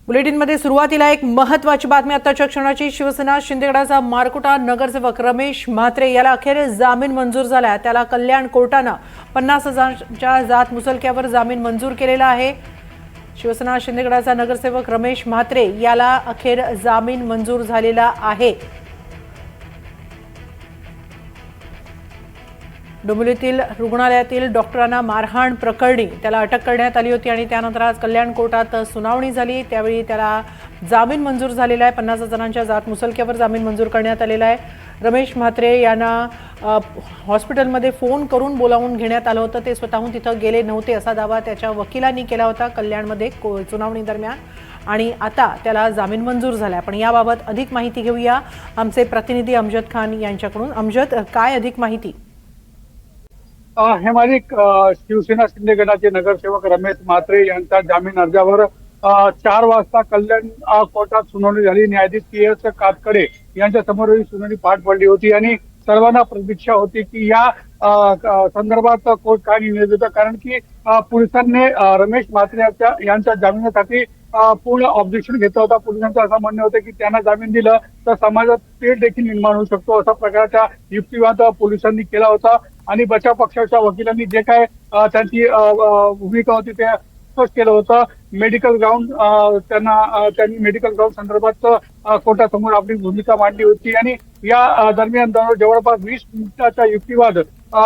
बुलेटिनमध्ये सुरुवातीला एक महत्त्वाची बातमी आताच्या क्षणाची। शिवसेना शिंदेगडाचा मारकुटा नगरसेवक रमेश म्हात्रे याला अखेर जामीन मंजूर झाला। त्याला कल्याण कोर्टाने 50,000च्या जात मुचलक्यावर जामीन मंजूर केलेला आहे। शिवसेना शिंदेगडाचा नगरसेवक रमेश म्हात्रे याला अखेर जामीन मंजूर झालेला आहे। डोंबिवलीतील रुग्णालयातील डॉक्टरांना मारहाण प्रकरणी त्याला अटक करण्यात आली होती आणि त्यानंतर आज कल्याण कोर्टात सुनावणी झाली। त्यावेळी त्याला जामीन मंजूर झालेला आहे। 50,000च्या जात मुचलक्यावर जामीन मंजूर करण्यात आलेला आहे। रमेश म्हात्रे यांना हॉस्पिटलमध्ये फोन करून बोलावून घेण्यात आलं होतं। ते स्वतःहून तिथं गेले नव्हते असा दावा त्याच्या वकिलांनी केला होता कल्याणमध्ये सुनावणी दरम्यान, आणि आता त्याला जामीन मंजूर झाला। पण याबाबत अधिक माहिती घेऊया आमचे प्रतिनिधी अमजद खान यांच्याकडून। अमजद, काय अधिक माहिती? हेमालिक, शिवसेना शिंदेगडाचे नगरसेवक रमेश म्हात्रे यांच्या जामीन अर्जावर 4 वाजता कल्याण कोर्टात सुनावणी झाली। न्यायाधीश के.एस. कातकडे यांच्या समोर ही सुनावणी पार पडली होती आणि सर्वांना प्रतीक्षा होती की या संदर्भात कोर्ट काय निर्णय देतं, कारण की पोलिसांनी रमेश म्हात्रे यांच्या जामिनासाठी पूर्ण ऑब्जेक्शन घेतलं होता। पोलिसांचं असं म्हणणं होतं की त्यांना जामीन दिलं तर समाजात तेढ देखील निर्माण होऊ शकतो, अशा प्रकारचा युक्तिवाद पोलिसांनी केला होता। आणि बचाव पक्षाच्या वकिलांनी जे काय त्यांची भूमिका होती ते स्पष्ट केलं होतं। मेडिकल ग्राउंड त्यांनी मेडिकल ग्राउंड संदर्भात कोर्टासमोर आपली भूमिका मांडली होती आणि या दरम्यान जवळपास 20 मिनिटाचा युक्तिवाद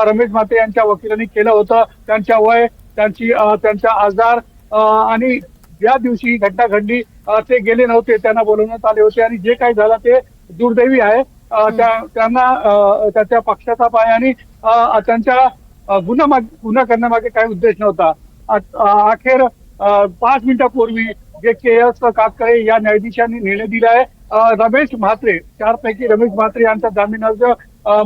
रमेश म्हात्रे यांच्या वकिलांनी केलं होतं। त्यांच्या वय, त्यांचा आजार आणि या दिवशी घटना घडली ते गेले नव्हते, त्यांना बोलवण्यात आले होते आणि जे काही झालं ते दुर्दैवी आहे। त्यांना त्याच्या पक्षाचा पाय आणि त्यांच्या गुन्हा करण्यामागे काही उद्देश नव्हता। अखेर 5 मिनिटापूर्वी जे के.एस. कातकडे या न्यायाधीशांनी निर्णय दिला आहे। रमेश म्हात्रे, 4 पैकी रमेश म्हात्रे यांचा जामीन अर्ज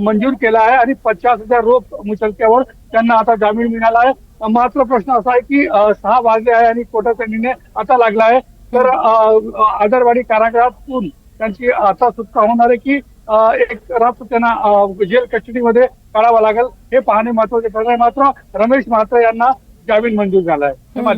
मंजूर केला आहे आणि 50,000 रोख मुचलक्यावर त्यांना आता जामीन मिळाला आहे। मात्र प्रश्न असा आहे की 6 वाजले आहे आणि कोर्टाचा निर्णय आता लागला आहे, तर आदरवाडी कारागृहातून त्यांची आता सुटका होणार आहे की एक रात्र त्यांना जेल कस्टडीमध्ये काढावा लागेल, हे पाहणे महत्वाचे ठरणार आहे। मात्र रमेश म्हात्रे यांना जामीन मंजूर झाला आहे।